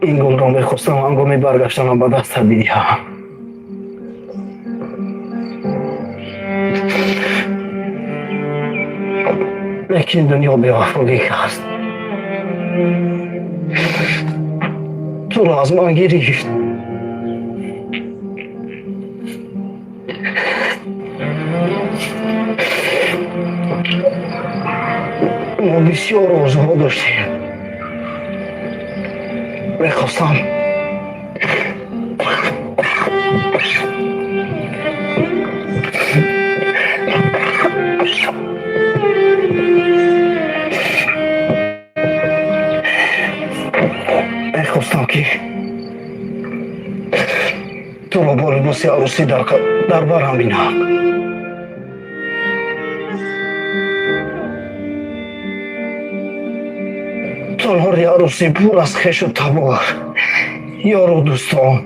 این گل را میخواستم هنگامی برگشتن به دست بدهم، لیکن دنیا بی‌وفایی است. تو را از من گرفت. ما بسیار آرزوها داشتیم. میخواستم که تو را با لباس عروسی در برم بینم. تالار عروسی پر از خویش و تبار، یار و دوستان.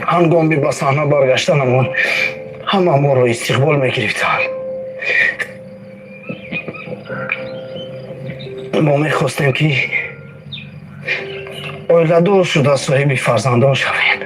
هنگامی به صحنه برگشتنمان همه ما را استقبال میگرفتند. ما میخواستیم که اویله‌دار شده صاحب فرزندان شویم.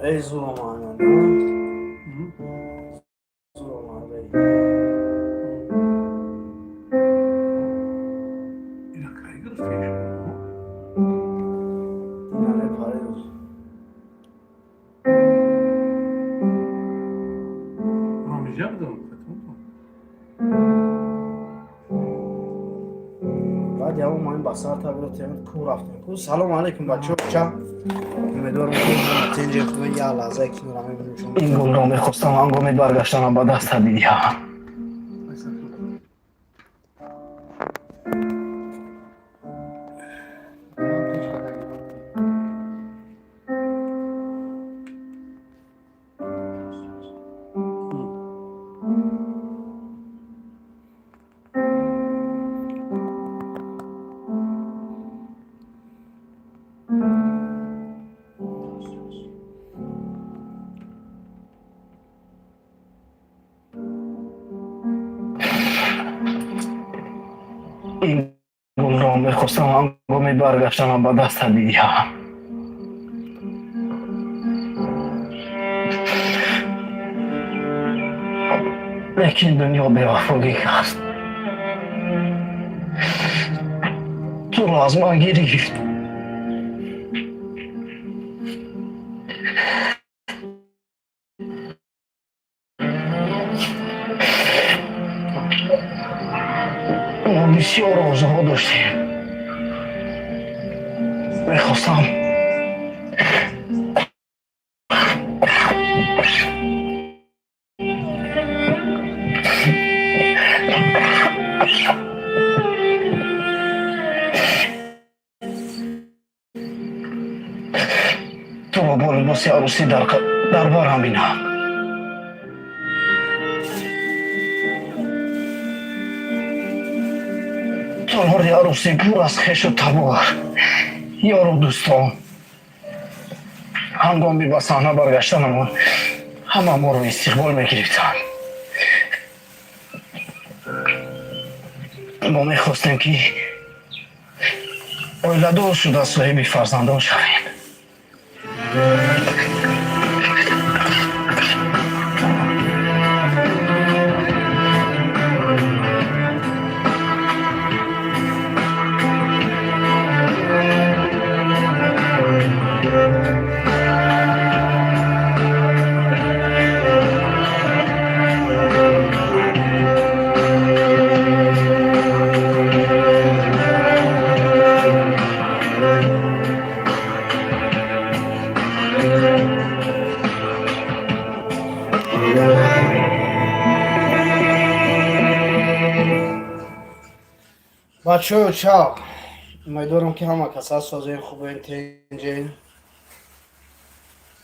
ای زورمان زورمان ای اینا کایگر فیش اینانه پاره آمیجا بدم خطمون بعد یا ما این بسار تا برو تیم کو رفتیم کو. سلام علیکم بچه‌ها. چا امیدوارم که نتیجه خوبی یا لحظه که نورا میبینیم. این گل را میخواستم هنگامی برگشتن به دست بدهم. این گل را میخواستم هنگامی برگشتن به دست بدهم. لیکن دنیا بی‌وفایی است. تو را از من گرفت. ما بسیار آرزوها داشتیم. میخواستم تو را با لباس عروسی در برم بینم. تالار عروسی پر از خویش و تبار، یار و دوستان. هنگامی به صحنه برگشتنمان همه ما را استقبال میگرفتند. ما میخواستیم که اویله‌دار شده صاحب فرزندان شویم. بچه چاو امیدوارم که همه کسا سازین خوبین تنجین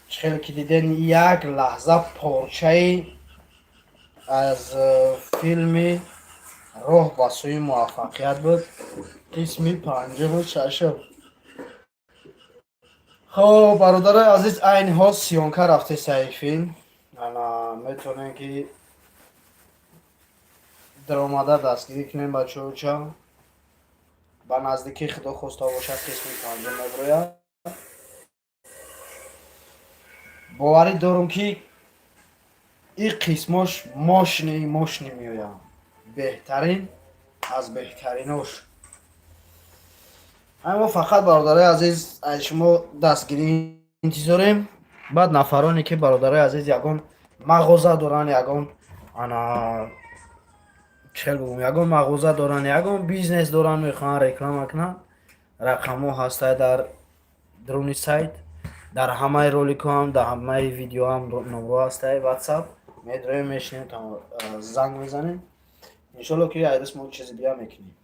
خیلی که دیدین یک لحظه پارچه از فیلم راه به سوی موفقیت بود قسمی پنجم چشم. خب برادرای عزیز این ها سیانکه رفته سعی فیلم انا میتونین که درآمده دستگیری کنین بچه چا با نزدیکی خدا خواسته باشد قسمی پنجم مبروید. باوری دارم که این قسماش ماشنی میویم بهترین از بهتریناش. اما فقط برادرای عزیز از شما دستگیری انتظاریم. بعد نفرانی که برادرای عزیز یگان مغازه دارن یگان انا چل بگم یگان مغازه دارن یگان بیزنس دارن میخوان رکلام کنن رقم ها هسته در درونی سایت در همه رولیک هم در همه ویدیو هم نمرو هسته واتساپ میدروی میشنیم تا زنگ میزنیم انشالله که ایدس ما چیزی بیا میکنیم.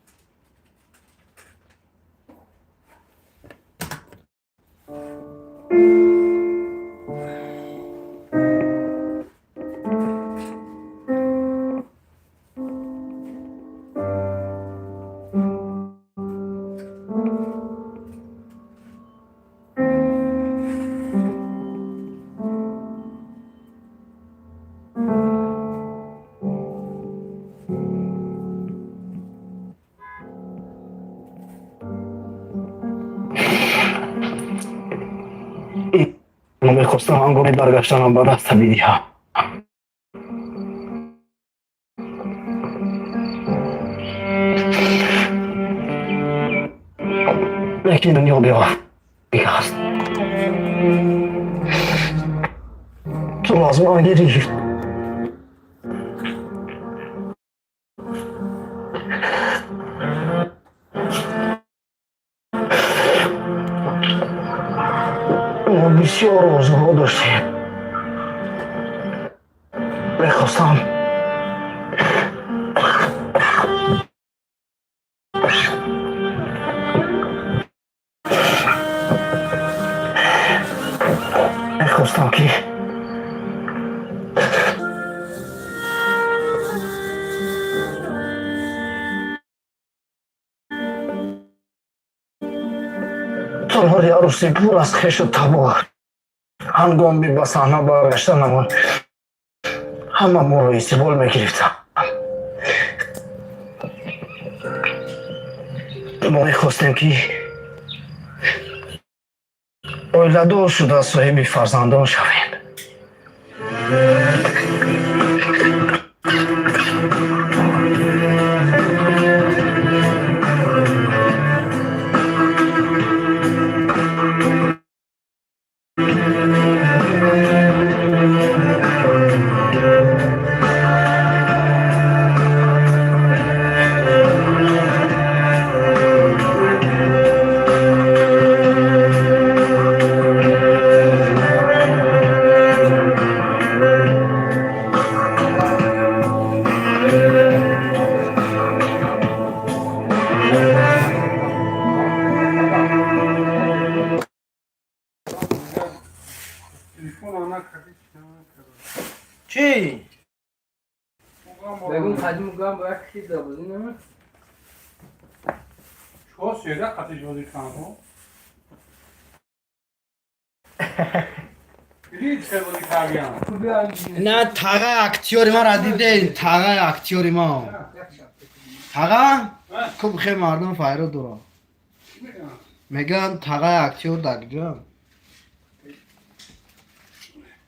میخواستم هنگامی برگشتنم به دست بیدیها لیکن دنیا بیگه هست تو لازم آگیری ما بسیار آرزوها داشتیم میخواستم که تالار عروسی پر از خش و تباه هنگامی به صحنه برگشتنمان همه ما رو استقبال میگرفتم. ما میخواستیم که اویله‌دار شده صاحب فرزندان شویم. چی؟ بگم خدیم گام باید کشید دابوزی نمید چه سیده قطعی جوزی کنم دیدی چه بودی کردیم نه تاقه اکتیوری ما را دیدین تاقه اکتیوری ما تاقه خوب خیلی مردم فایرو دورا میگن تاقه اکتیور دکجا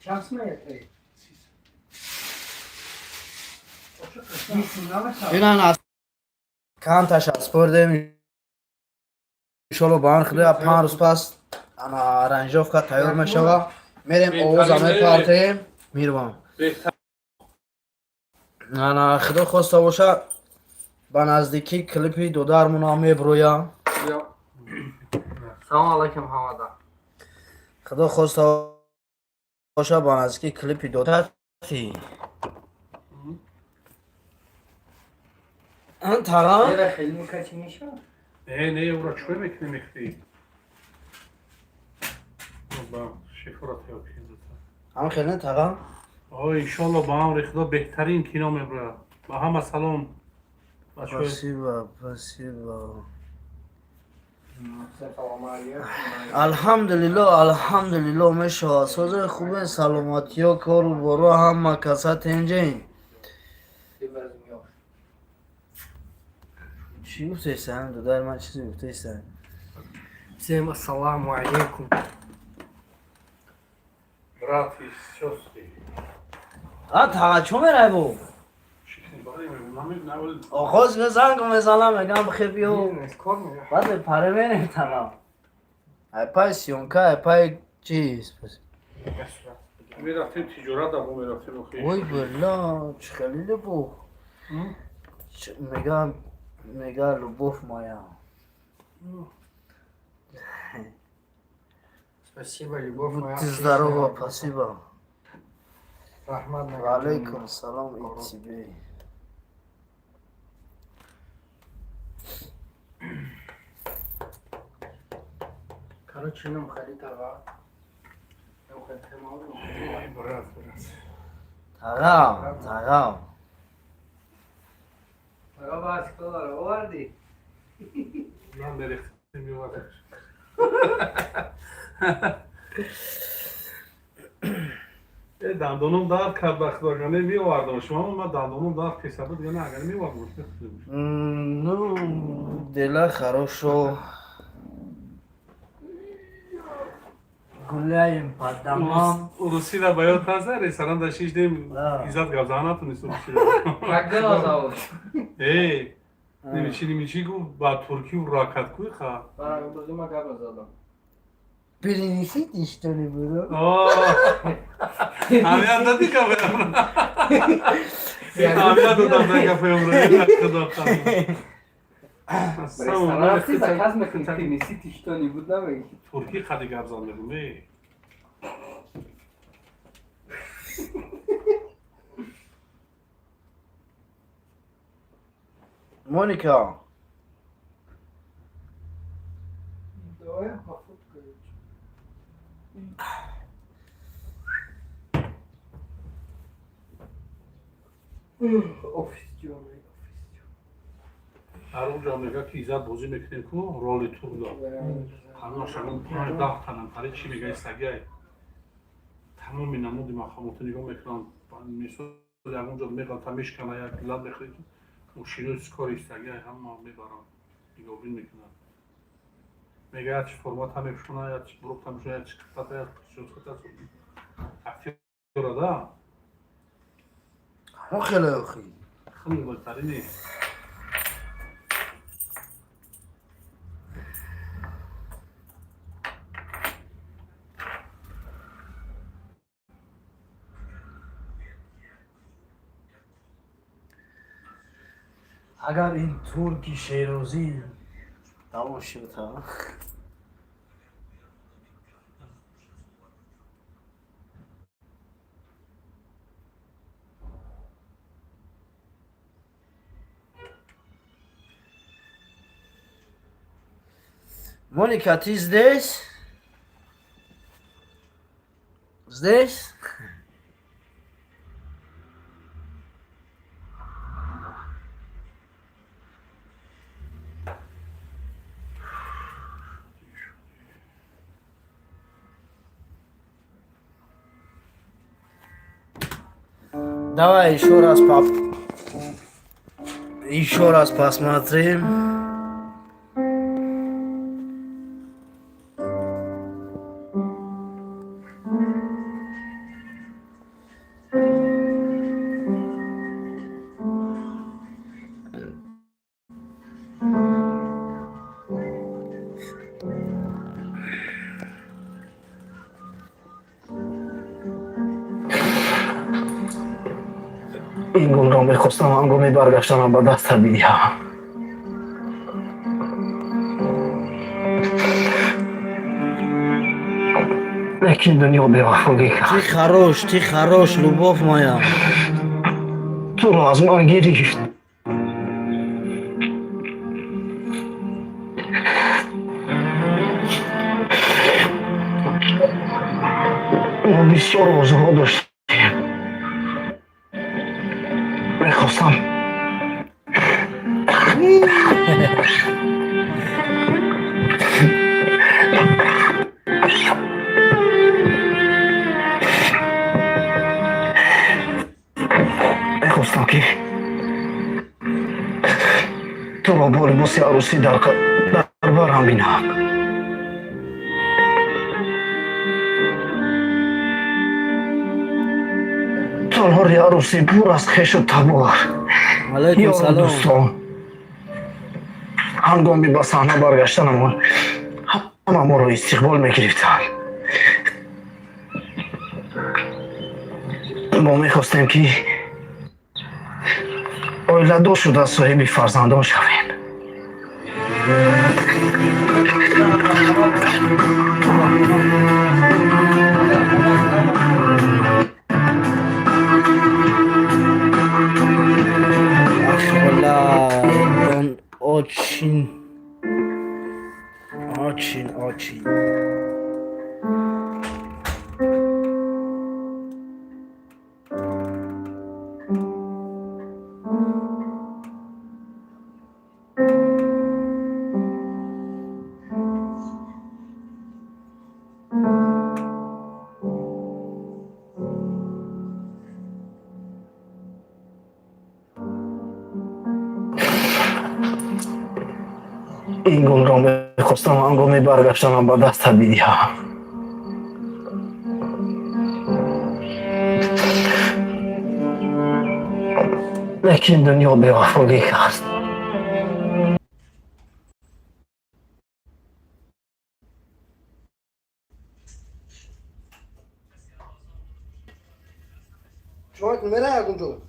شمس میاد اینان از کانتش از پردیم انشالله بان خدا 5 روز پس انا رنجوف که تیار میشوه میریم اوز همه پارتیم میروام انا خدا خواسته باشه به نزدیکی کلیپی دودرمون هم میبرویا. سلام علیکم حماده خدا خواسته باشه به نزدیکی کلیپی دودرتی تغام چرا خیلی میکچی میشه؟ نه او را چوی میکنی میخوری با شفرات یا کنید هم خیلی تغام انشالله با هم ریخدا بهترین کینا میبره با همه سلام بچه спасибо سلام علیکم. الحمدلله میشه سوز خوبه سلامتی ها کار و برو هم کسات اینجا چی گفتیستن؟ دادر من چیزی گفتیستن؟ Всем ассаламу алейкум. براتی سوستی تغا چو میره بو؟ شکلی باری میبونم نمیدونم آخوز بزن کن بزنم میگم بخیر بیو Бизнес, кормишь? بعد به پره بینیم تغا ای پای سیونکا ای پای چیز میرفتیم تجارت هم میرفتیم وای بلا چه خلیله بو میگه لبوف مایا Спасибо, любовь моя. Будьте здоровы, спасибо. Рахмат на Алейкум салам и тебе. Короче, нам ходить ага. Нам ходить мало. برات تغام Ага, бас, колор, варди. من بریختیم میوردش دندانم درد کرد بخداریانه میواردم شما من دندانم درد کسا بود یا نه اگر میواردم Ну, дела хорошо. Гуляем по домам. روسی را باید تازه ریستوران داشتیش دیم آه. ایزاد گازانات نیست روسی Как дела зовут? ای نمیچی گو با ترکی و راکت کوی خواه Бузима габла задам. Перенесите, что ли, было? همین دادی که بیم همین دادم که بیم В ресторации заказ на принесите что-нибудь новое. ترکی خدی گبزان بگم Моника, Давай пофоткаю. Офис темный, هر اونجا میگه که ایزاد بازی میکنیم که رولی تور دار همه شما 15 تنم پره چی میگه سگه تمامی نمودی مخاموت نگاه میکنم میسود در اونجا میگن تمیش کنه یک لب بخرید و شیرو سکاری سگه همه میبرم نگاه بین میکنم میگه یا چی فرمات همه بشونه یا چی بروک تمشونه یا چی کتاته یا چی کتاته اکتیر دا مو خیلی اخی. خیلی بلترینی اگر این ترکی شیروزی تمام شد ها Monica, ты здесь? Здесь? Давай еще раз посмотрим. این گل را میخواستم هنگامی برگشتم به دست بیدیم لیکن دنیا بیوفاقی کرد ти хорош, любовь моя تو را از من گرفت ما بسیار آرزوها داشتیم. میخواستم که تو را با لباس عروسی در برم بینم. تالار عروسی پر از خش و تبار. علیکم سلام دوستان، هنگامی به صحنه برگشتنمان همه ما را استقبال می‌گرفتند. ما می‌خواستیم که اولادا شده صاحب فرزندان شویم. آچین این گل را میخواستم هنگامی برگشتنم به دست بدهم. لیکن دنیا بی‌وفایی است. شما میره اونجا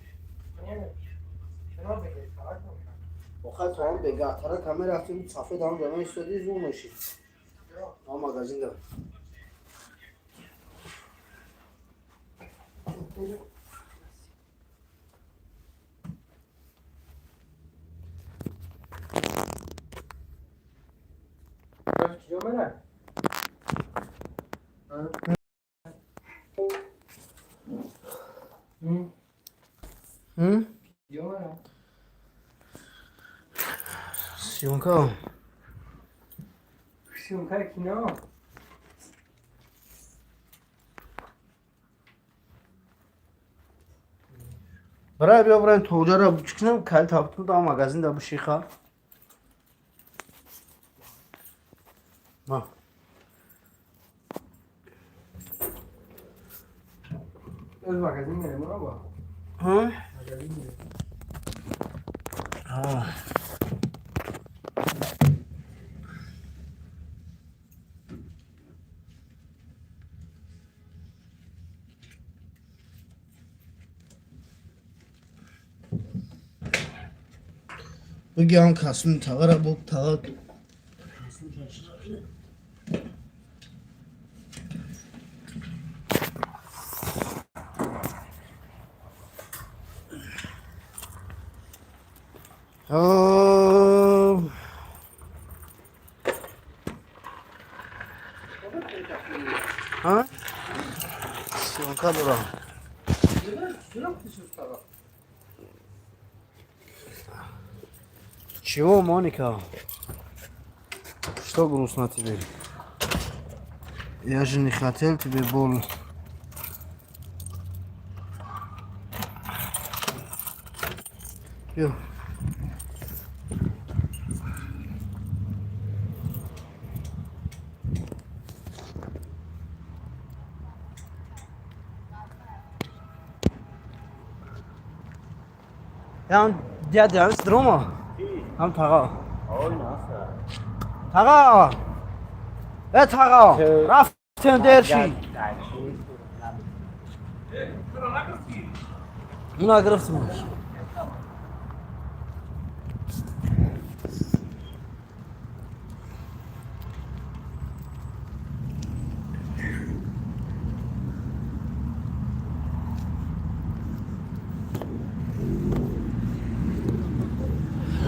آخه تو هم بگهتره کمی رفتیم صفحه دارم جمعه ایستادی زور میشید هم مگزین دارم سیونکا کینا برای بیا برای توجه را بچکنم کل تابتون دا مگزین دا بشیخه ما از مغازه میره با ها مغازه میره بگیام کسون تغره بود تغره ها سیونکا دارم Чего, Моника? Что грустно тебе? Я же не хотел тебе больно. Йо. Ja, der ist drüber. Am Tag. Tag. Tag. رفتن درشی. اونا گرفتمش.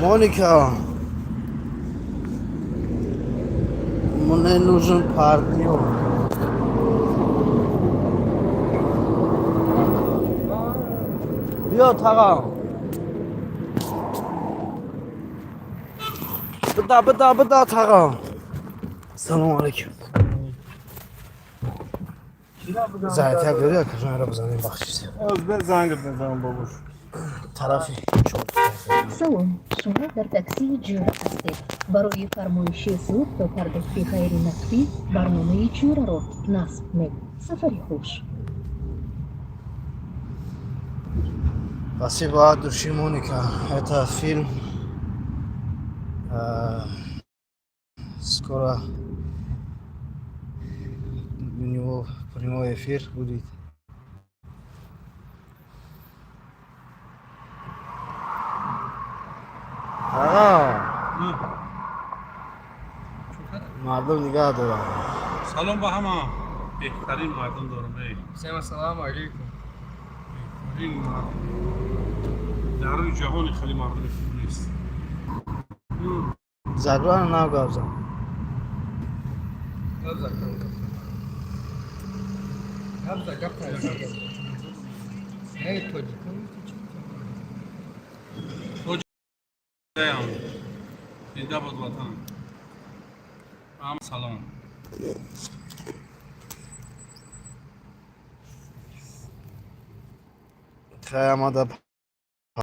Monika, мне нужен партнер. بیا تاقا بدا تاقا سلام علیکم زایت ها بیاری کجا را بزنیم بخشید از به زنگ بزن باباش طرفی چوب سلام شما در تاکسی جورا هستید برای فرمایش سود و پرداخت غیر نقدی برنامه جورا را نصب کنید سفری خوش Спасибо, души Моника. Это фильм скоро у него прямой эфир будет. مردم نگاه دارن. سلام به همه بهترین مردم دارم. سلام علیکم. این در روی جهان خیلی مردم خوب نیست. زگران نگاه زنده باد وطن. هم سلام. خیلی آماده